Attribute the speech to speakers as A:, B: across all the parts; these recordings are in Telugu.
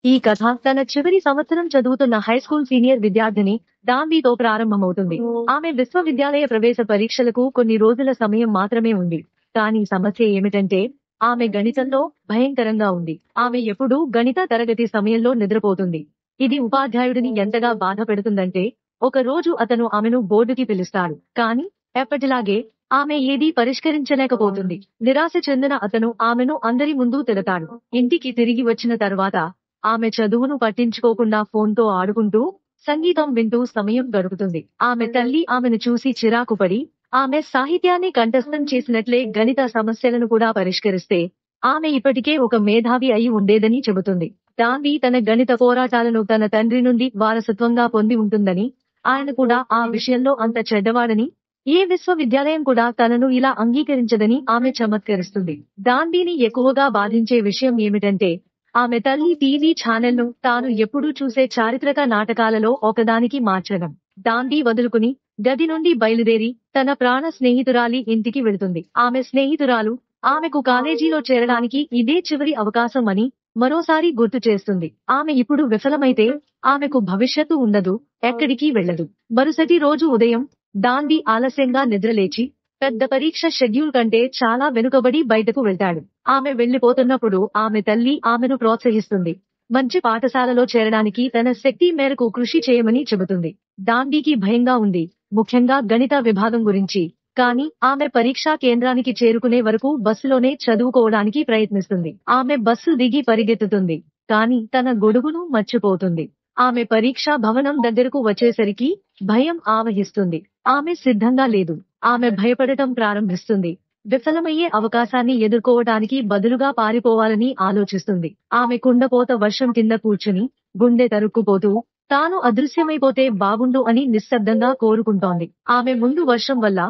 A: ఈ కథ తన చివరి సంవత్సరం చదువుతున్న హైస్కూల్ సీనియర్ విద్యార్థిని దాన్వీతో ప్రారంభమవుతుంది. ఆమె విశ్వవిద్యాలయ ప్రవేశ పరీక్షలకు కొన్ని రోజుల సమయం మాత్రమే ఉంది. కానీ సమస్య ఏమిటంటే ఆమె గణితంలో భయంకరంగా ఉంది. ఆమె ఎప్పుడూ గణిత తరగతి సమయంలో నిద్రపోతుంది. ఇది ఉపాధ్యాయుడిని ఎంతగా బాధ పెడుతుందంటే ఒక రోజు అతను ఆమెను బోర్డుకి పిలుస్తాడు. కానీ ఎప్పటిలాగే ఆమె ఏదీ పరిష్కరించలేకపోతుంది. నిరాశ చెందిన అతను ఆమెను అందరి ముందు తిడతాడు. ఇంటికి తిరిగి వచ్చిన తర్వాత ఆమె చదువును పట్టించుకోకుండా ఫోన్తో ఆడుకుంటూ సంగీతం వింటూ సమయం గడుపుతుంది. ఆమె తల్లి ఆమెను చూసి చిరాకుపడి ఆమె సాహిత్యాన్ని కంఠస్థం చేసినట్లే గణిత సమస్యలను కూడా పరిష్కరిస్తే ఆమె ఇప్పటికే ఒక మేధావి అయి ఉండేదని చెబుతుంది. దాన్వి తన గణిత పోరాటాలను తన తండ్రి నుండి వారసత్వంగా పొంది ఉంటుందని, ఆయన కూడా ఆ విషయంలో అంత చెడ్డవాడని, ఏ విశ్వవిద్యాలయం కూడా తనను ఇలా అంగీకరించదని ఆమె చమత్కరిస్తుంది. దాన్విని ఎక్కువగా బాధించే విషయం ఏమిటంటే ఆమె తల్లి టీవీ ఛానల్ను తాను ఎప్పుడూ చూసే చారిత్రక నాటకాలలో ఒకదానికి మార్చడం. దాన్వి వదులుకుని గది నుండి బయలుదేరి తన ప్రాణ స్నేహితురాలి ఇంటికి వెళుతుంది. ఆమె స్నేహితురాలు ఆమెకు కాలేజీలో చేరడానికి ఇదే చివరి అవకాశం అని మరోసారి గుర్తు చేస్తుంది. ఆమె ఇప్పుడు విఫలమైతే ఆమెకు భవిష్యత్తు ఉండదు, ఎక్కడికి వెళ్లదు. మరుసటి రోజు ఉదయం దాన్వి ఆలస్యంగా నిద్రలేచి పెద్ద పరీక్ష షెడ్యూల్ కంటే చాలా వెనుకబడి బయటకు వెళ్తాడు. ఆమె వెళ్లిపోతున్నప్పుడు ఆమె తల్లి ఆమెను ప్రోత్సహిస్తుంది. మంచి పాఠశాలలో చేరడానికి తన శక్తి మేరకు కృషి చేయమని చెబుతుంది. దాన్వికి భయంగా ఉంది, ముఖ్యంగా గణిత విభాగం గురించి. కానీ ఆమె పరీక్షా కేంద్రానికి చేరుకునే వరకు బస్సులోనే చదువుకోవడానికి ప్రయత్నిస్తుంది. ఆమె బస్సు దిగి పరిగెత్తుతుంది, కానీ తన గొడుగును మర్చిపోతుంది. ఆమె పరీక్షా భవనం దగ్గరకు వచ్చేసరికి భయం ఆవహిస్తుంది. ఆమె సిద్ధంగా లేదు. ఆమె భయపడటం ప్రారంభిస్తుంది. విఫలమయ్యే అవకాశాన్ని ఎదుర్కోవటానికి బదులుగా పారిపోవాలని ఆలోచిస్తుంది. ఆమె కుండపోత వర్షం కింద కూర్చుని గుండె తరుక్కుపోతూ తాను అదృశ్యమైపోతే బాగుండు అని నిశ్శబ్దంగా కోరుకుంటోంది. ఆమె ముందు వర్షం వల్ల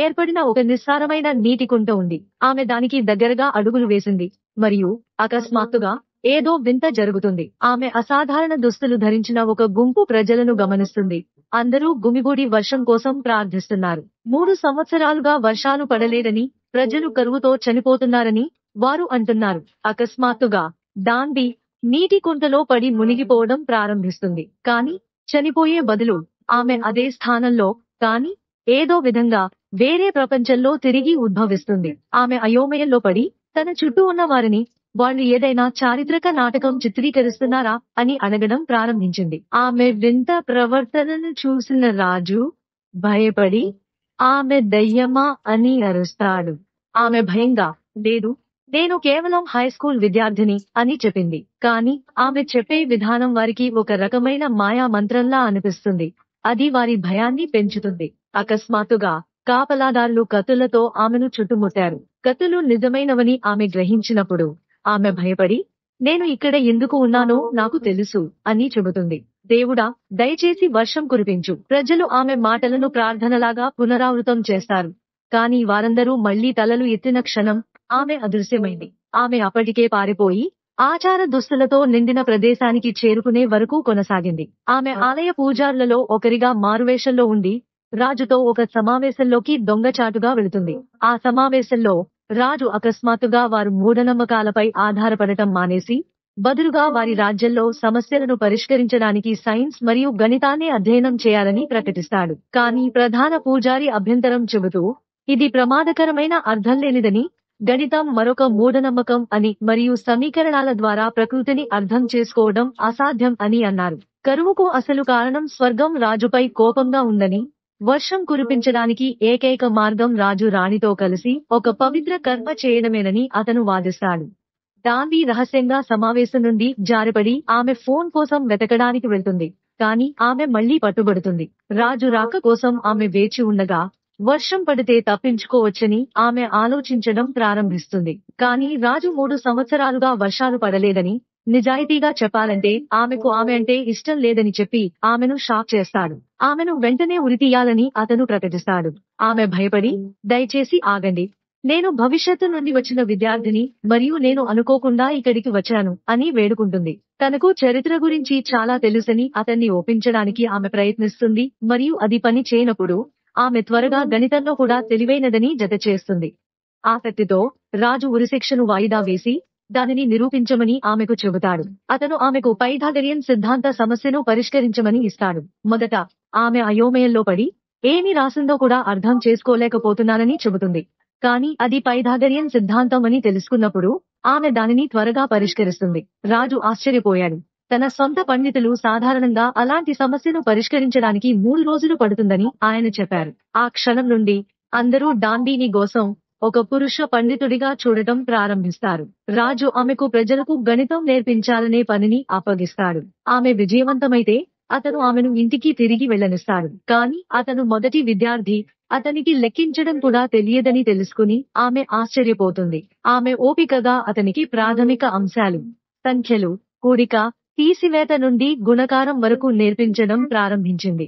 A: ఏర్పడిన ఒక నిస్సారమైన నీటి కుంట ఉంది. ఆమె దానికి దగ్గరగా అడుగులు వేసింది మరియు అకస్మాత్తుగా ఏదో వింత జరుగుతుంది. ఆమె అసాధారణ దుస్తులు ధరించిన ఒక గుంపు ప్రజలను గమనిస్తుంది. అందరూ గుమిగూడి వర్షం కోసం ప్రార్థిస్తున్నారు. 3 సంవత్సరాలుగా వర్షాలు పడలేదని, ప్రజలు కరువుతో చనిపోతున్నారని వారు అంటున్నారు. అకస్మాత్తుగా దాన్వి నీటి కుంటలో పడి మునిగిపోవడం ప్రారంభిస్తుంది. కానీ చనిపోయే బదులు ఆమె అదే స్థానంలో, కానీ ఏదో విధంగా వేరే ప్రపంచంలో తిరిగి ఉద్భవిస్తుంది. ఆమె అయోమయంలో పడి తన చుట్టూ ఉన్న వారిని వాళ్ళు ఏదైనా చారిత్రక నాటకం చిత్రీకరిస్తున్నారా అని అడగడం ప్రారంభించింది. ఆమె వింత ప్రవర్తనను చూసిన రాజు భయపడి ఆమె దయ్యమా అని అరుస్తాడు. ఆమె భయంగా, లేదు, నేను కేవలం హైస్కూల్ విద్యార్థిని అని చెప్పింది. కానీ ఆమె చెప్పే విధానం వారికి ఒక రకమైన మాయా మంత్రంలా అనిపిస్తుంది. అది వారి భయాన్ని పెంచుతుంది. అకస్మాత్తుగా కాపలాదారులు కత్తులతో ఆమెను చుట్టుముట్టారు. కత్తులు నిజమైనవని ఆమె గ్రహించినప్పుడు ఆమె భయపడి, నేను ఇక్కడ ఎందుకు ఉన్నానో నాకు తెలుసు అని చెబుతుంది. దేవుడా, దయచేసి వర్షం కురిపించు. ప్రజలు ఆమె మాటలను ప్రార్థనలాగా పునరావృతం చేస్తారు. కానీ వారందరూ మళ్లీ తలలు ఎత్తిన క్షణం ఆమె అదృశ్యమైంది. ఆమె అప్పటికే పారిపోయి ఆచార దుస్తులతో నిండిన ప్రదేశానికి చేరుకునే వరకు కొనసాగింది. ఆమె ఆలయ పూజారులలో ఒకరిగా మారువేషంలో ఉండి రాజుతో ఒక సమావేశంలోకి దొంగచాటుగా వెళుతుంది. ఆ సమావేశంలో రాజు అకస్మాత్తుగా వారు మూఢనమ్మకాలపై ఆధారపడటం మానేసి బదులుగా వారి రాజ్యంలో సమస్యలను పరిష్కరించడానికి సైన్స్ మరియు గణితాన్ని అధ్యయనం చేయాలని ప్రకటిస్తాడు. కానీ ప్రధాన పూజారి అభ్యంతరం చెబుతూ ఇది ప్రమాదకరమైన అర్థం లేనిదని, గణితం మరొక మూఢనమ్మకం అని మరియు సమీకరణాల ద్వారా ప్రకృతిని అర్థం చేసుకోవడం అసాధ్యం అని అన్నారు. కరువుకు అసలు కారణం స్వర్గం రాజుపై కోపంగా ఉందని, వర్షం కురిపించడానికి ఏకైక మార్గం రాజు రాణితో కలిసి ఒక పవిత్ర కర్మ చేయడమేనని అతను వాదిస్తాడు. దాన్వి రహస్యంగా సమావేశం నుండి జారిపడి ఆమె ఫోన్ కోసం వెతకడానికి వెళ్తుంది. కానీ ఆమె మళ్లీ పట్టుబడుతుంది. రాజు రాక కోసం ఆమె వేచి ఉండగా వర్షం పడితే తప్పించుకోవచ్చని ఆమె ఆలోచించడం ప్రారంభిస్తుంది. కానీ రాజు 3 సంవత్సరాలుగా వర్షాలు పడలేదని, నిజాయితీగా చెప్పాలంటే ఆమెకు ఆమె అంటే ఇష్టం లేదని చెప్పి ఆమెను షాక్ చేస్తాడు. ఆమెను వెంటనే ఉరితీయాలని అతను ప్రకటిస్తాడు. ఆమె భయపడి, దయచేసి ఆగండి, నేను భవిష్యత్తు నుండి వచ్చిన విద్యార్థిని మరియు నేను అనుకోకుండా ఇక్కడికి వచ్చాను అని వేడుకుంటుంది. తనకు చరిత్ర గురించి చాలా తెలుసని అతన్ని ఒప్పించడానికి ఆమె ప్రయత్నిస్తుంది మరియు అది పని చేయనప్పుడు ఆమె త్వరగా గణితంలో కూడా తెలివైనదని జత చేస్తుంది. ఆసక్తితో రాజు ఉరిశిక్షను వాయిదా వేసి దానిని నిరూపించమని ఆమెకు చెబుతాడు. అతను ఆమెకు పైథాగరియన్ సిద్ధాంత సమస్యను పరిష్కరించమని ఇస్తాడు. మొదట ఆమె అయోమయంలో పడి ఏమి రాసిందో కూడా అర్థం చేసుకోలేకపోతున్నానని చెబుతుంది. కానీ అది పైథాగరియన్ సిద్ధాంతం అని తెలుసుకున్నప్పుడు ఆమె దానిని త్వరగా పరిష్కరిస్తుంది. రాజు ఆశ్చర్యపోయాడు. తన సొంత పండితులు సాధారణంగా అలాంటి సమస్యను పరిష్కరించడానికి 3 రోజులు పడుతుందని ఆయన చెప్పారు. ఆ క్షణం నుండి అందరూ డాన్బీని కోసం ఒక పురుష పండితుడిగా చూడటం ప్రారంభిస్తారు. రాజు ఆమెకు ప్రజలకు గణితం నేర్పించాలనే పనిని అప్పగిస్తాడు. ఆమె విజయవంతమైతే అతను ఆమెను ఇంటికి తిరిగి వెళ్ళనిస్తాడు. కానీ అతను మొదటి విద్యార్థి, అతనికి లెక్కించడం కూడా తెలియదని తెలుసుకుని ఆమె ఆశ్చర్యపోతుంది. ఆమె ఓపికగా అతనికి ప్రాథమిక అంశాలు, సంఖ్యలు, కూడిక, తీసివేత నుండి గుణకారం వరకు నేర్పించడం ప్రారంభించింది.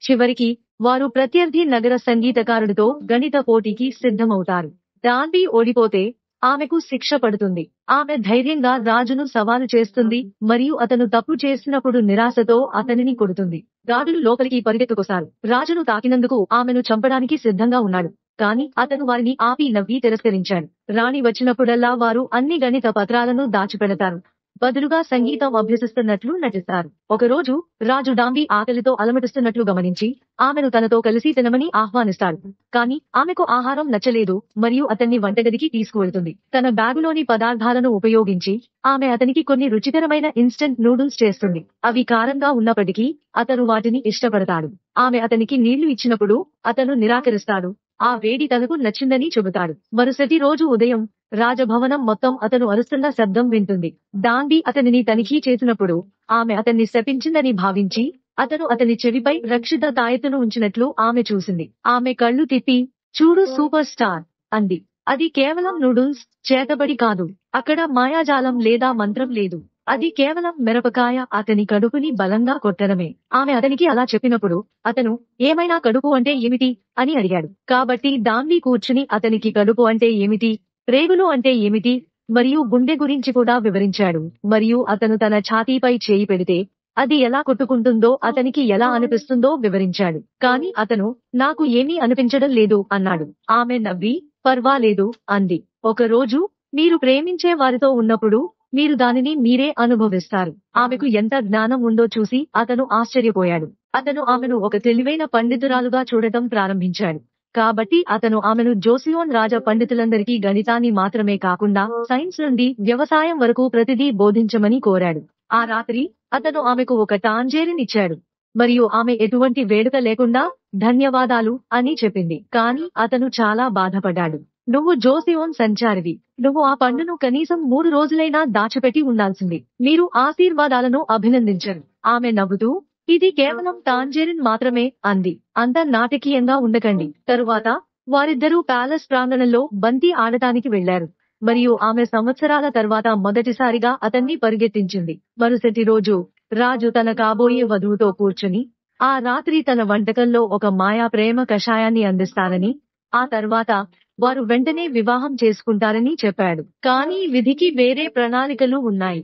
A: చివరికి వారు ప్రత్యర్థి నగర సంగీతకారుడితో గణిత పోటీకి సిద్ధమవుతారు. డాన్బీ ఓడిపోతే ఆమెకు శిక్ష పడుతుంది. ఆమె ధైర్యంగా రాజును సవాలు చేస్తుంది మరియు అతను తప్పు చేసినప్పుడు నిరాశతో అతనిని కొడుతుంది. గాడులు లోపలికి పరిగెత్తుకొస్తారు. రాజును తాకినందుకు ఆమెను చంపడానికి సిద్ధంగా ఉన్నాడు. కానీ అతను వారిని ఆపి నవ్వి తిరస్కరించాడు. రాణి వచ్చినప్పుడల్లా వారు అన్ని గణిత పత్రాలను దాచిపెడతారు. బదులుగా సంగీతం అభ్యసిస్తున్నట్లు నటిస్తారు. ఒకరోజు రాజు డాంబీ ఆకలితో అలమటిస్తున్నట్లు గమనించి ఆమెను తనతో కలిసి తినమని ఆహ్వానిస్తాడు. కానీ ఆమెకు ఆహారం నచ్చలేదు మరియు అతన్ని వంటగదికి తీసుకువెళ్తుంది. తన బ్యాగులోని పదార్థాలను ఉపయోగించి ఆమె అతనికి కొన్ని రుచికరమైన ఇన్స్టంట్ నూడిల్స్ చేస్తుంది. అవి కారంగా ఉన్నప్పటికీ అతను వాటిని ఇష్టపడతాడు. ఆమె అతనికి నీళ్లు ఇచ్చినప్పుడు అతను నిరాకరిస్తాడు. ఆ వేడి తనకు నచ్చిందని చెబుతాడు. మరుసటి రోజు ఉదయం రాజభవనం మొత్తం అతను అరుస్తున్న శబ్దం వింటుంది. డాన్బీ అతనిని తనిఖీ చేసినప్పుడు ఆమె అతన్ని శపించిందని భావించి అతను అతని చెవిపై రక్షిత తాయెత్తును ఉంచినట్లు ఆమె చూసింది. ఆమె కళ్ళు తిప్పి చూడు సూపర్ స్టార్ అంది. అది కేవలం నూడిల్స్, చేతబడి కాదు. అక్కడ మాయాజాలం లేదా మంత్రం లేదు. అది కేవలం మిరపకాయ అతని కడుపుని బలంగా కొట్టడమే. ఆమె అతనికి అలా చెప్పినప్పుడు అతను ఏమైనా కడుపు అంటే ఏమిటి అని అడిగాడు. కాబట్టి డాన్బీ కూర్చుని అతనికి కడుపు అంటే ఏమిటి, ప్రేగులు అంటే ఏమిటి మరియు గుండె గురించి కూడా వివరించాడు. మరియు అతను తన ఛాతీపై చేయి పెడితే అది ఎలా కొట్టుకుంటుందో అతనికి ఎలా అనిపిస్తుందో వివరించాడు. కానీ అతను నాకు ఏమీ అనిపించడం లేదు అన్నాడు. ఆమె నవ్వి పర్వాలేదు అంది. ఒక రోజు మీరు ప్రేమించే వారితో ఉన్నప్పుడు మీరు దానిని మీరే అనుభవిస్తారు. ఆమెకు ఎంత జ్ఞానం ఉందో చూసి అతను ఆశ్చర్యపోయాడు. అతను ఆమెను ఒక తెలివైన పండితురాలుగా చూడటం ప్రారంభించాడు. కాబట్టి అతను ఆమెను జోసియోన్ రాజ పండితులందరికీ గణితాన్ని మాత్రమే కాకుండా సైన్స్ నుండి వ్యవసాయం వరకు ప్రతిదీ బోధించమని కోరాడు. ఆ రాత్రి అతను ఆమెకు ఒక టాంజేరిన్ ఇచ్చాడు మరియు ఆమె ఎటువంటి వేడుక లేకుండా ధన్యవాదాలు అని చెప్పింది. కానీ అతను చాలా బాధపడ్డాడు. నువ్వు జోసియోన్ సంచారివి. నువ్వు ఆ పండును కనీసం 3 రోజులైనా దాచిపెట్టి ఉండాల్సింది. మీరు ఆశీర్వాదాలను అభినందించరు. ఆమె నవ్వుతూ ఇది కేవలం టాంజేరిన్ మాత్రమే అంది. అంత నాటకీయంగా ఉండకండి. తరువాత వారిద్దరూ ప్యాలెస్ ప్రాంగణంలో బంతి ఆడటానికి వెళ్లారు మరియు ఆమె సంవత్సరాల తర్వాత మొదటిసారిగా అతన్ని పరిగెత్తించింది. మరుసటి రోజు రాజు తన కాబోయే వధువుతో కూర్చుని ఆ రాత్రి తన వంటకంలో ఒక మాయా ప్రేమ కషాయాన్ని అందిస్తానని, ఆ తర్వాత వారు వెంటనే వివాహం చేసుకుంటారని చెప్పాడు. కానీ విధికి వేరే ప్రణాళికలు ఉన్నాయి.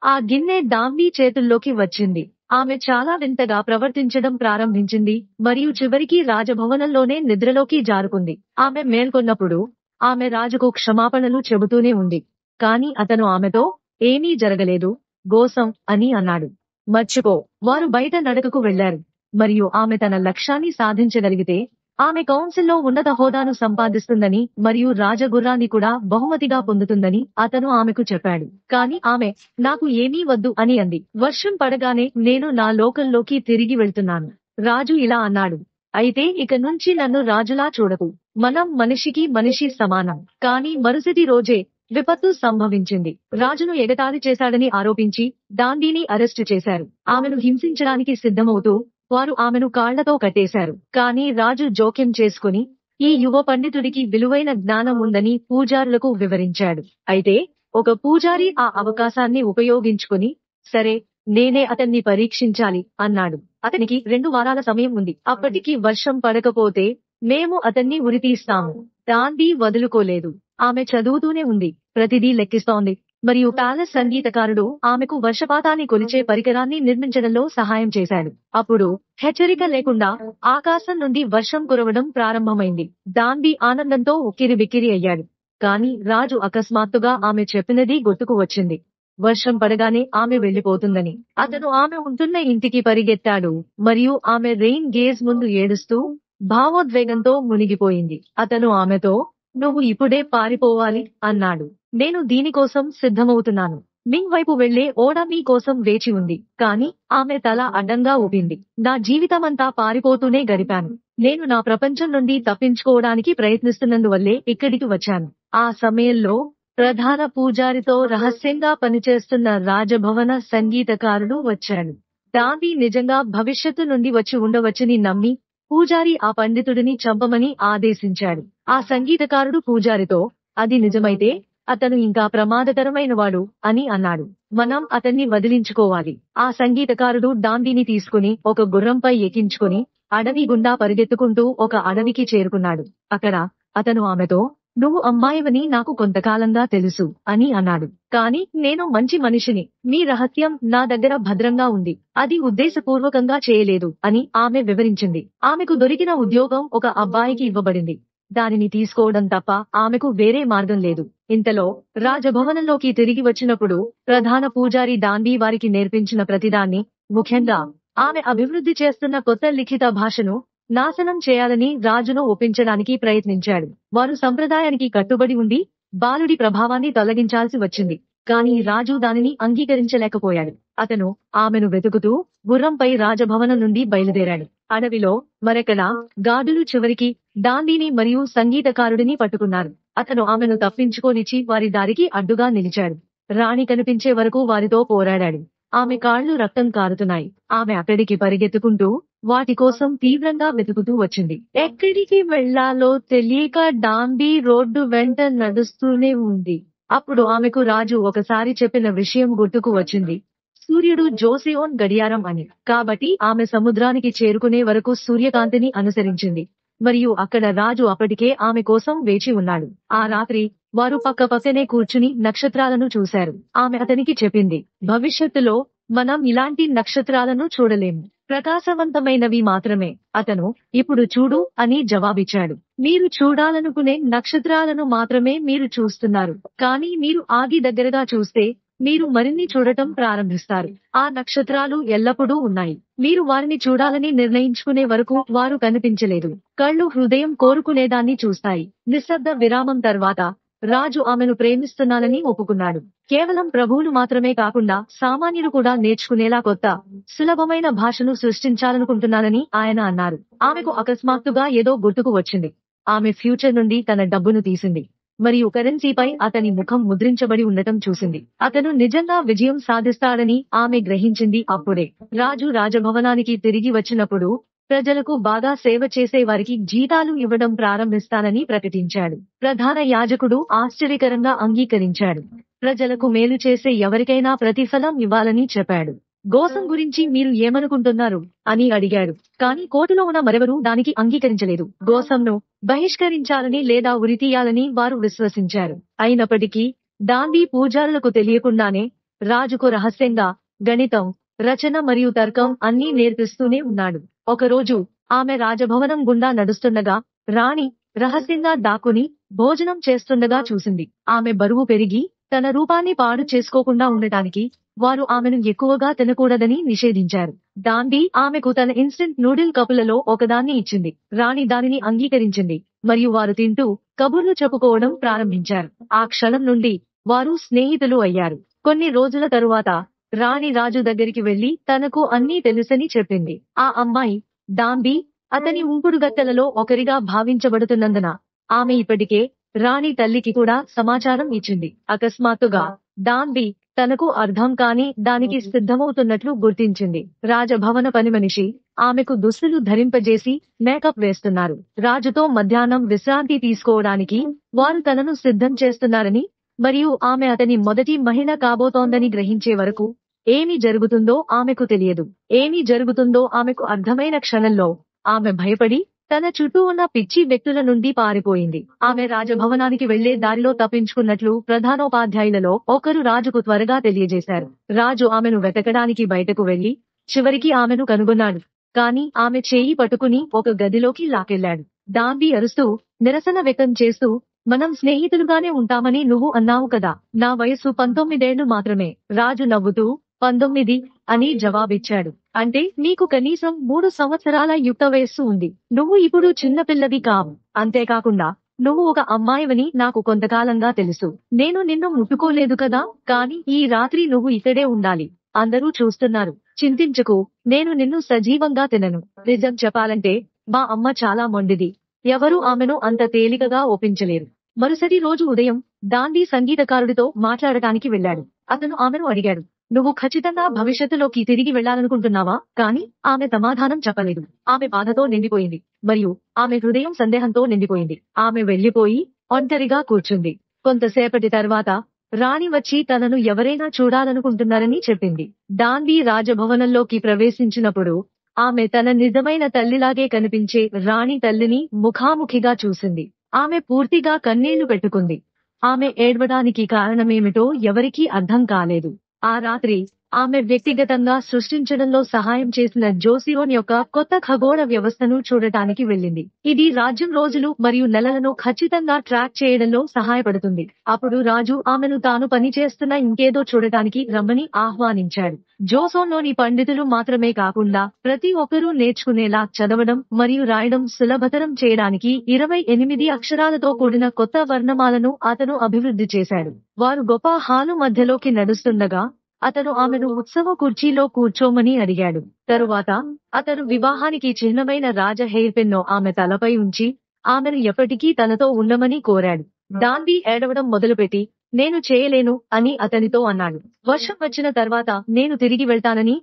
A: ఆ గిన్నె డాంబీ చేతుల్లోకి వచ్చింది. ఆమె చాలా వింతగా ప్రవర్తించడం ప్రారంభించింది మరియు చివరికి రాజభవనంలోనే నిద్రలోకి జారుకుంది. ఆమె మేల్కొన్నప్పుడు ఆమె రాజుకు క్షమాపణలు చెబుతూనే ఉంది. కానీ అతను ఆమెతో ఏమీ జరగలేదు, గోసం అని అన్నాడు. మర్చిపో. వారు బయట నడకకు వెళ్లారు మరియు ఆమె తన లక్ష్యాన్ని సాధించగలిగితే ఆమె కౌన్సిల్లో ఉన్నత హోదాను సంపాదిస్తుందని మరియు రాజగుర్రాన్ని కూడా బహుమతిగా పొందుతుందని అతను ఆమెకు చెప్పాడు. కానీ ఆమె నాకు ఏమీ వద్దు అని అంది. వర్షం పడగానే నేను నా లోకంలోకి తిరిగి వెళ్తున్నాను. రాజు ఇలా అన్నాడు, అయితే ఇక నుంచి నన్ను రాజులా చూడకు. మనం మనిషికి మనిషి సమానం. కానీ మరుసటి రోజే విపత్తు సంభవించింది. రాజును ఎగతాళి చేశాడని ఆరోపించి డాంబీని అరెస్టు చేశారు. ఆమెను హింసించడానికి సిద్ధమవుతూ వారు ఆమెను కాళ్లతో కట్టేశారు. కానీ రాజు జోక్యం చేసుకుని ఈ యువ పండితుడికి విలువైన జ్ఞానం ఉందని పూజారులకు వివరించాడు. అయితే ఒక పూజారి ఆ అవకాశాన్ని ఉపయోగించుకుని సరే, నేనే అతన్ని పరీక్షించాలి అన్నాడు. అతనికి 2 వారాల సమయం ఉంది. అప్పటికి వర్షం పడకపోతే మేము అతన్ని ఉరితీస్తాము. డాంబీ వదులుకోలేదు. ఆమె చదువుతూనే ఉంది, ప్రతిదీ లెక్కిస్తోంది మరియు ప్యాలెస్ సంగీతకారుడు ఆమెకు వర్షపాతాన్ని కొలిచే పరికరాన్ని నిర్మించడంలో సహాయం చేశాడు. అప్పుడు హెచ్చరిక లేకుండా ఆకాశం నుండి వర్షం కురవడం ప్రారంభమైంది. డాంబీ ఆనందంతో ఉక్కిరిబిక్కిరి అయ్యాడు. కాని రాజు అకస్మాత్తుగా ఆమె చెప్పినది గుర్తుకు వచ్చింది. వర్షం పడగానే ఆమె వెళ్లిపోతుందని. అతను ఆమె ఉంటున్న ఇంటికి పరిగెత్తాడు మరియు ఆమె రెయిన్ గేజ్ ముందు ఏడుస్తూ భావోద్వేగంతో మునిగిపోయింది. అతను ఆమెతో, "నువ్వు ఇప్పుడే పారిపోవాలి" అన్నాడు. "నేను దీనికోసం సిద్ధమవుతున్నాను. మింగ్ వైపు వెళ్లే ఓడ మీ కోసం వేచి ఉంది." కాని ఆమె తల అడ్డంగా ఊపింది. "నా జీవితమంతా పారిపోతూనే గడిపాను. నేను నా ప్రపంచం నుండి తప్పించుకోవడానికి ప్రయత్నిస్తున్నందువల్లే ఇక్కడికి వచ్చాను." ఆ సమయంలో ప్రధాన పూజారితో రహస్యంగా పనిచేస్తున్న రాజభవన సంగీతకారుడు వచ్చాడు. దాంబీ నిజంగా భవిష్యత్తు నుండి వచ్చి ఉండవచ్చని నమ్మి పూజారి ఆ పండితుడిని చంపమని ఆదేశించాడు. ఆ సంగీతకారుడు పూజారితో, "అది నిజమైతే అతను ఇంకా ప్రమాదకరమైనవాడు" అని అన్నాడు. "మనం అతన్ని వదిలించుకోవాలి." ఆ సంగీతకారుడు దాంబీని తీసుకుని ఒక గుర్రంపై ఎక్కించుకుని అడవి గుండా పరిగెత్తుకుంటూ ఒక అడవికి చేరుకున్నాడు. అక్కడ అతను ఆమెతో, "నువ్వు అమ్మాయివని నాకు కొంతకాలంగా తెలుసు" అని అన్నాడు. "కాని నేను మంచి మనిషిని. మీ రహస్యం నా దగ్గర భద్రంగా ఉంది. అది ఉద్దేశపూర్వకంగా చేయలేదు" అని ఆమె వివరించింది. ఆమెకు దొరికిన ఉద్యోగం ఒక అబ్బాయికి ఇవ్వబడింది. దానిని తీసుకోవడం తప్ప ఆమెకు వేరే మార్గం లేదు. ఇంతలో రాజభవనంలోకి తిరిగి వచ్చినప్పుడు ప్రధాన పూజారి దాంబీ వారికి నేర్పించిన ప్రతిదాన్ని, ముఖ్యంగా ఆమె అభివృద్ధి చేస్తున్న కొత్త లిఖిత భాషను నాశనం చేయాలని రాజును ఒప్పించడానికి ప్రయత్నించాడు. వారు సంప్రదాయానికి కట్టుబడి ఉండి బాలుడి ప్రభావాన్ని తొలగించాల్సి వచ్చింది. కాని రాజు దానిని అంగీకరించలేకపోయాడు. అతను ఆమెను వెతుకుతూ గుర్రంపై రాజభవనం నుండి బయలుదేరాడు. అడవిలో మరెక్కడా గార్డులు చివరికి దాంబీని మరియు సంగీతకారుడిని పట్టుకున్నారు. అతను ఆమెను తప్పించుకోనిచ్చి వారి దారికి అడ్డుగా నిలిచాడు. రాణి కనిపించే వరకు వారితో పోరాడాడు. ఆమె కాళ్లు రక్తం కారుతున్నాయి. ఆమె అక్కడికి పరిగెత్తుకుంటూ వాటి కోసం తీవ్రంగా వెతుకుతూ వచ్చింది. ఎక్కడికి వెళ్లాలో తెలియక డాంబీ రోడ్డు వెంట నడుస్తూనే ఉంది. అప్పుడు ఆమెకు రాజు ఒకసారి చెప్పిన విషయం గుర్తుకు వచ్చింది. సూర్యుడు జోసియోన్ గడియారం అని. కాబట్టి ఆమె సముద్రానికి చేరుకునే వరకు సూర్యకాంతిని అనుసరించింది. మరియు అక్కడ రాజు అప్పటికే ఆమె కోసం వేచి ఉన్నాడు. ఆ రాత్రి వారు పక్కపక్కనే కూర్చుని నక్షత్రాలను చూశారు. ఆమె అతనికి చెప్పింది, "భవిష్యత్తులో మనం ఇలాంటి నక్షత్రాలను చూడలేము. ప్రకాశవంతమైనవి మాత్రమే." అతను, "ఇప్పుడు చూడు" అని జవాబిచ్చాడు. "మీరు చూడాలనుకునే నక్షత్రాలను మాత్రమే మీరు చూస్తున్నారు. కానీ మీరు ఆగి దగ్గరగా చూస్తే మీరు మరిన్ని చూడటం ప్రారంభిస్తారు. ఆ నక్షత్రాలు ఎల్లప్పుడూ ఉన్నాయి. మీరు వారిని చూడాలని నిర్ణయించుకునే వరకు వారు కనిపించలేదు. కళ్ళు హృదయం కోరుకునేదాన్ని చూస్తాయి." నిశ్శబ్ద విరామం తర్వాత రాజు ఆమెను ప్రేమిస్తున్నానని ఒప్పుకున్నాడు. కేవలం ప్రభువులు మాత్రమే కాకుండా సామాన్యులు కూడా నేర్చుకునేలా కొత్త, సులభమైన భాషను సృష్టించాలనుకుంటున్నానని ఆయన అన్నారు. ఆమెకు అకస్మాత్తుగా ఏదో గుర్తుకు వచ్చింది. ఆమె ఫ్యూచర్ నుండి తన డబ్బును తీసింది మరియు కరెన్సీపై అతని ముఖం ముద్రించబడి ఉండటం చూసింది. అతను నిజంగా విజయం సాధిస్తాడని ఆమె గ్రహించింది అప్పుడే. రాజు రాజభవనానికి తిరిగి వచ్చినప్పుడు ప్రజలకు బాగా సేవ చేసే వారికి జీతాలు ఇవ్వడం ప్రారంభిస్తానని ప్రకటించాడు. ప్రధాన యాజకుడు ఆశ్చర్యకరంగా అంగీకరించాడు. ప్రజలకు మేలు చేసే ఎవరికైనా ప్రతిఫలం ఇవ్వాలని చెప్పాడు. గోసం గురించి మీరు ఏమనుకుంటున్నారు అని అడిగాడు. కానీ కోర్టులో ఉన్న మరెవరూ దానికి అంగీకరించలేదు. గోసంను బహిష్కరించాలని లేదా ఉరితీయాలని వారు విశ్వసించారు. అయినప్పటికీ దాంబీ పూజారులకు తెలియకుండానే రాజుకు రహస్యంగా గణితం, రచన మరియు తర్కం అన్నీ నేర్పిస్తూనే ఉన్నాడు. ఒకరోజు ఆమె రాజభవనం గుండా నడుస్తుండగా రాణి రహస్యంగా దాక్కుని భోజనం చేస్తుండగా చూసింది. ఆమె బరువు పెరిగి తన రూపాన్ని పాడు చేసుకోకుండా ఉండటానికి వారు ఆమెను ఎక్కువగా తినకూడదని నిషేధించారు. దాంబీ ఆమెకు తన ఇన్స్టంట్ నూడిల్ కప్పులలో ఒకదాన్ని ఇచ్చింది. రాణి దానిని అంగీకరించింది మరియు వారు తింటూ కబుర్లు చెప్పుకోవడం ప్రారంభించారు. ఆ క్షణం నుండి వారు స్నేహితులు అయ్యారు. కొన్ని రోజుల తరువాత రాణి రాజు దగ్గరికి వెళ్లి తనకు అన్నీ తెలుసని చెప్పింది. ఆ అమ్మాయి దాంబీ అతని ఉంపుడుగత్తెలలో ఒకరిగా భావించబడుతున్నందున ఆమె ఇప్పటికే రాణి తల్లికి కూడా సమాచారం ఇచ్చింది. అకస్మాత్తుగా దాంబీ తనకు అర్థం కాని దానికి సిద్ధమవుతున్నట్లు గుర్తించింది. రాజభవన పనిమనిషి ఆమెకు దుస్తులు ధరింపజేసి మేకప్ వేస్తున్నారు. రాజుతో మధ్యాహ్నం విశ్రాంతి తీసుకోవడానికి వారు తనను సిద్ధం చేస్తున్నారని మరియు ఆమె అతని మొదటి మహిళ కాబోతోందని గ్రహించే వరకు ఏమి జరుగుతుందో ఆమెకు తెలియదు. ఏమి జరుగుతుందో ఆమెకు అర్థమైన క్షణంలో ఆమె భయపడి తన చుట్టూ ఉన్న పిచ్చి వ్యక్తుల నుండి పారిపోయింది. ఆమె రాజభవనానికి వెళ్లే దారిలో తప్పించుకున్నట్లు ప్రధానోపాధ్యాయులలో ఒకరు రాజుకు త్వరగా తెలియజేశారు. రాజు ఆమెను వెతకడానికి బయటకు వెళ్లి చివరికి ఆమెను కనుగొన్నాడు. కాని ఆమె చేయి పట్టుకుని ఒక గదిలోకి లాకెళ్లాడు. దాంబీ అరుస్తూ నిరసన వ్యక్తం చేస్తూ మనం స్నేహితులుగానే ఉంటామని నువ్వు అన్నావు కదా. నా వయస్సు 19 మాత్రమే. రాజు నవ్వుతూ 19 అని జవాబిచ్చాడు. అంటే నీకు కనీసం 3 సంవత్సరాల యుక్త వయస్సు ఉంది. నువ్వు ఇప్పుడు చిన్నపిల్లవి కావు. అంతేకాకుండా నువ్వు ఒక అమ్మాయివని నాకు కొంతకాలంగా తెలుసు. నేను నిన్ను ముట్టుకోలేదు కదా. కానీ ఈ రాత్రి నువ్వు ఇక్కడే ఉండాలి. అందరూ చూస్తున్నారు. చింతించకు. నేను నిన్ను సజీవంగా తినను. నిజం చెప్పాలంటే మా అమ్మ చాలా మొండిది. ఎవరూ ఆమెను అంత తేలికగా ఒప్పించలేరు. మరుసటి రోజు ఉదయం దాండి సంగీతకారుడితో మాట్లాడటానికి వెళ్ళాడు. అతను ఆమెను అడిగాడు, నువ్వు ఖచ్చితంగా భవిష్యత్తులోకి తిరిగి వెళ్లాలనుకుంటున్నావా? కానీ ఆమె సమాధానం చెప్పలేదు. ఆమె బాధతో నిండిపోయింది మరియు ఆమె హృదయం సందేహంతో నిండిపోయింది. ఆమె వెళ్లిపోయి ఒంటరిగా కూర్చుంది. కొంతసేపటి తర్వాత రాణి వచ్చి తనను ఎవరైనా చూడాలనుకుంటున్నారని చెప్పింది. దాండి రాజభవనంలోకి ప్రవేశించినప్పుడు ఆమె తన నిజమైన తల్లిలాగే కనిపించే రాణి తల్లిని ముఖాముఖిగా చూసింది. ఆమె పూర్తిగా కన్నీళ్లు పెట్టుకుంది. ఆమె ఏడ్వడానికి కారణమేమిటో ఎవరికీ అర్థం కాలేదు. ఆ రాత్రి ఆమె వ్యక్తిగతంగా సృష్టించడంలో సహాయం చేసిన జోసియోన్ యొక్క కొత్త ఖగోళ వ్యవస్థను చూడటానికి వెళ్ళింది. ఇది రాజ్యం రోజులు మరియు నెలలను ఖచ్చితంగా ట్రాక్ చేయడంలో సహాయపడుతుంది. అప్పుడు రాజు ఆమెను తాను పనిచేస్తున్న ఇంకేదో చూడటానికి రమ్మని ఆహ్వానించాడు. జోసోన్లోని పండితులు మాత్రమే కాకుండా ప్రతి ఒక్కరూ నేర్చుకునేలా చదవడం మరియు రాయడం సులభతరం చేయడానికి 28 అక్షరాలతో కూడిన కొత్త వర్ణమాలను అతను అభివృద్ధి చేశాడు. వారు గొప్ప హాలు మధ్యలోకి నడుస్తుండగా అతను ఆమెను ఉత్సవ కుర్చీలో కూర్చోమని అడిగాడు. తరువాత అతను వివాహానికి చిహ్నమైన రాజ హెయిర్ పెన్ను ఆమె తలపై ఉంచి ఆమెను ఎప్పటికీ తనతో ఉండమని కోరాడు. దాండి ఏడవడం మొదలుపెట్టి నేను చేయలేను అని అతనితో అన్నాడు. వర్షం వచ్చిన తర్వాత నేను తిరిగి వెళ్తానని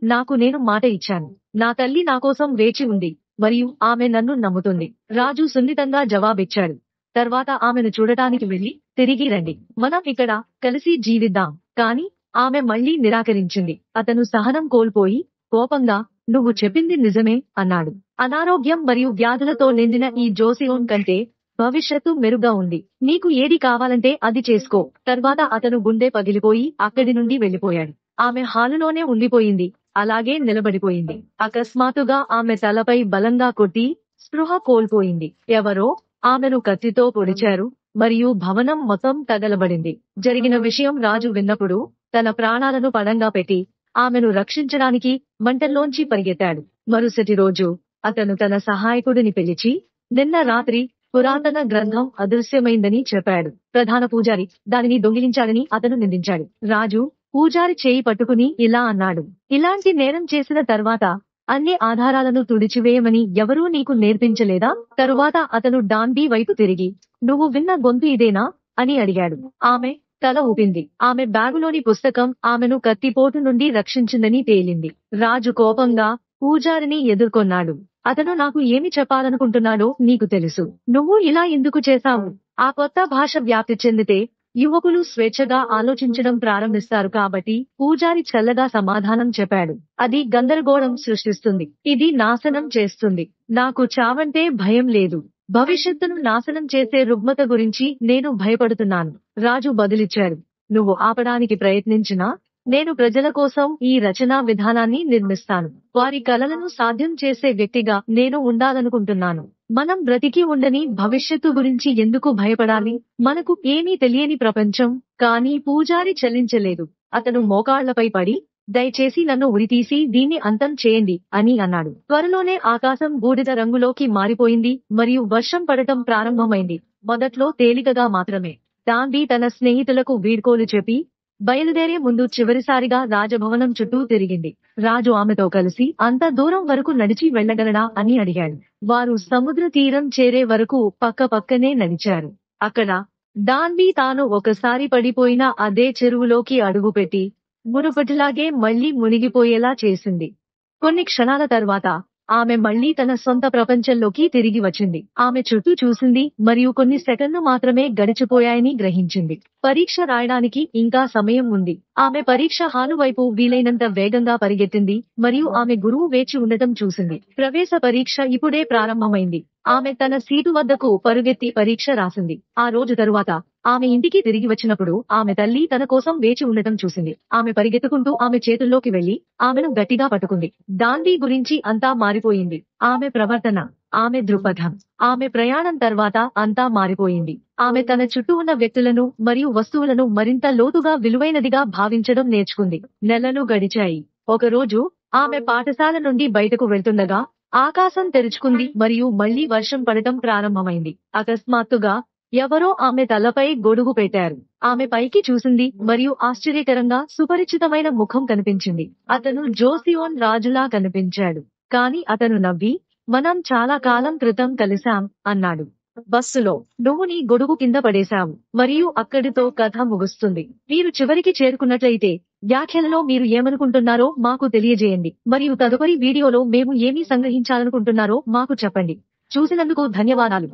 A: నేను మాట ఇచ్చాను. నా తల్లి నా కోసం వేచి ఉంది మరియు ఆమె నన్ను నమ్ముతుంది. రాజు సున్నితంగా జవాబిచ్చాడు. తర్వాత ఆమెను చూడటానికి వెళ్లి తిరిగి రండి. మనం ఇక్కడ కలిసి జీవిద్దాం. కానీ ఆమె మళ్లీ నిరాకరించింది. అతను సహనం కోల్పోయి కోపంగా నువ్వు చెప్పింది నిజమే అన్నాడు. అనారోగ్యం మరియు వ్యాధులతో నిండిన ఈ జోసియోన్ కంటే భవిష్యత్తు మెరుగ్గా ఉంది. నీకు ఏది కావాలంటే అది చేసుకో. తర్వాత అతను గుండె పగిలిపోయి అక్కడి నుండి వెళ్లిపోయాడు. ఆమె హాలులోనే ఉండిపోయింది. అలాగే నిలబడిపోయింది. అకస్మాత్తుగా ఆమె తలపై బలంగా కొట్టి స్పృహ కోల్పోయింది. ఎవరో ఆమెను కత్తితో పొడిచారు మరియు భవనం మొత్తం తగలబడింది. జరిగిన విషయం రాజు విన్నప్పుడు తన ప్రాణాలను పణంగా పెట్టి ఆమెను రక్షించడానికి మంటల్లోంచి పరిగెత్తాడు. మరుసటి రోజు అతను తన సహాయకుడిని పిలిచి నిన్న రాత్రి పురాతన గ్రంథం అదృశ్యమైందని చెప్పాడు. ప్రధాన పూజారి దానిని దొంగిలించాడని అతను నిందించాడు. రాజు పూజారి చేయి పట్టుకుని ఇలా అన్నాడు, ఇలాంటి నేరం చేసిన తర్వాత అన్ని ఆధారాలను తుడిచివేయమని ఎవరూ నీకు నేర్పించలేదా? తరువాత అతను డాంబీ వైపు తిరిగి నువ్వు విన్న గొంతు ఇదేనా అని అడిగాడు. ఆమె తల ఊపింది. ఆమె బ్యాగులోని పుస్తకం ఆమెను కత్తిపోటు నుండి రక్షించిందని తేలింది. రాజు కోపంగా పూజారిని ఎదుర్కొన్నాడు. అతను నాకు ఏమి చెప్పాలనుకుంటున్నాడో నీకు తెలుసు. నువ్వు ఇలా ఎందుకు చేశావు? ఆ కొత్త భాష వ్యాప్తి చెందితే యువకులు స్వేచ్ఛగా ఆలోచించడం ప్రారంభిస్తారు కాబట్టి పూజారి చల్లగా సమాధానం చెప్పాడు. అది గందరగోళం సృష్టిస్తుంది. ఇది నాశనం చేస్తుంది. నాకు చావంటే భయం లేదు. భవిష్యత్తును నాశనం చేసే రుగ్మత గురించి నేను భయపడుతున్నాను. రాజు బదులిచ్చాడు, నువ్వు ఆపడానికి ప్రయత్నించినా నేను ప్రజల కోసం ఈ రచనా విధానాన్ని నిర్మిస్తాను. వారి కలలను సాధ్యం చేసే వ్యక్తిగా నేను ఉండాలనుకుంటున్నాను. మనం బ్రతికి ఉండని భవిష్యత్తు గురించి ఎందుకు భయపడాలి? మనకు ఏమీ తెలియని ప్రపంచం. కానీ పూజారి చెల్లించలేదు. అతను మోకాళ్లపై పడి దయచేసి నన్ను ఉరితీసి దీన్ని అంతం చేయండి అని అన్నాడు. త్వరలోనే ఆకాశం బూడిద రంగులోకి మారిపోయింది మరియు వర్షం పడటం ప్రారంభమైంది. మొదట్లో తేలికగా మాత్రమే. దాండి తన స్నేహితులకు వీడ్కోలు చెప్పి బయలుదేరే ముందు చివరిసారిగా రాజభవనం చుట్టూ తిరిగింది. రాజు ఆమెతో కలిసి అంత దూరం వరకు నడిచి వెళ్లగలడా అని అడిగాడు. వారు సముద్ర తీరం చేరే వరకు పక్కపక్కనే నడిచారు. అక్కడ దాండి తాను ఒకసారి పడిపోయిన అదే చెరువులోకి అడుగుపెట్టి మునుపటిలాగే మళ్లీ మునిగిపోయేలా చేసింది. కొన్ని క్షణాల తర్వాత ఆమె మళ్లీ తన సొంత ప్రపంచంలోకి తిరిగి వచ్చింది. ఆమె చుట్టూ చూసింది మరియు కొన్ని సెకన్లు మాత్రమే గడిచిపోయాయని గ్రహించింది. పరీక్ష రాయడానికి ఇంకా సమయం ఉంది. ఆమె పరీక్ష హాలు వైపు వీలైనంత వేగంగా పరిగెత్తింది మరియు ఆమె గురువు వేచి ఉండటం చూసింది. ప్రవేశ పరీక్ష ఇప్పుడే ప్రారంభమైంది. ఆమె తన సీటు వద్దకు పరుగెత్తి పరీక్ష రాసింది. ఆ రోజు తరువాత ఆమె ఇంటికి తిరిగి వచ్చినప్పుడు ఆమె తల్లి తన కోసం వేచి ఉండటం చూసింది. ఆమె పరిగెత్తుకుంటూ ఆమె చేతుల్లోకి వెళ్లి ఆమెను గట్టిగా పట్టుకుంది. దాండి గురించి అంతా మారిపోయింది. ఆమె ప్రవర్తన, ఆమె దృక్పథం. ఆమె ప్రయాణం తర్వాత అంతా మారిపోయింది. ఆమె తన చుట్టూ ఉన్న వ్యక్తులను మరియు వస్తువులను మరింత లోతుగా విలువైనదిగా భావించడం నేర్చుకుంది. నెలలు గడిచాయి. ఒకరోజు ఆమె పాఠశాల నుండి బయటకు వెళ్తుండగా ఆకాశం తెరుచుకుంది మరియు మళ్లీ వర్షం పడటం ప్రారంభమైంది. అకస్మాత్తుగా ఎవరో ఆమె తలపై గొడుగు పెట్టారు. ఆమె పైకి చూసింది మరియు ఆశ్చర్యకరంగా సుపరిచితమైన ముఖం కనిపించింది. అతను జోసియోన్ రాజులా కనిపించాడు. కాని అతను నవ్వి, మనం చాలా కాలం క్రితం కలిశాం అన్నాడు. బస్సులో నువ్వు నీ గొడుగు కింద పడేశావు మరియు అక్కడితో కథ ముగుస్తుంది. మీరు చివరికి చేరుకున్నట్లయితే వ్యాఖ్యలలో మీరు ఏమనుకుంటున్నారో మాకు తెలియజేయండి మరియు తదుపరి వీడియోలో మేము ఏమి సంగ్రహించాలనుకుంటున్నారో మాకు చెప్పండి. చూసినందుకు ధన్యవాదాలు.